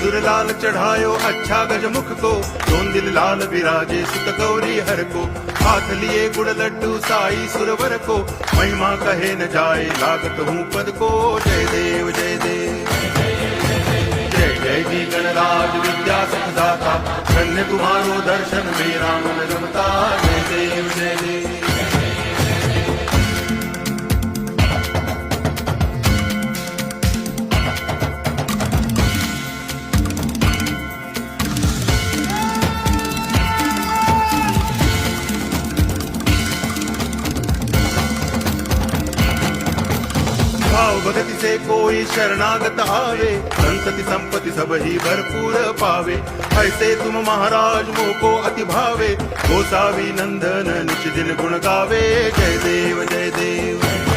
सिंदूर लाल चढ़ायो अच्छा गजमुख को, दोन दिल लाल विराजे सुत गौरी हर को। हाथ लिए गुड़ लड्डू साई सुरवर को, महिमा कहे न जाए लागत हूँ पद को। जय देव जय देव जय जय जी गणराज विद्या सुखदाता, धन्य तुम्हारो दर्शन मेरा मन रमता। जय देव जय देव। भाव भगति से कोई शरणागत आवे, संतति संपत्ति सब ही भरपूर पावे। ऐसे तुम महाराज मोको अति भावे, गोसावी नंदन निच दिन गुण गावे। जय देव जय देव।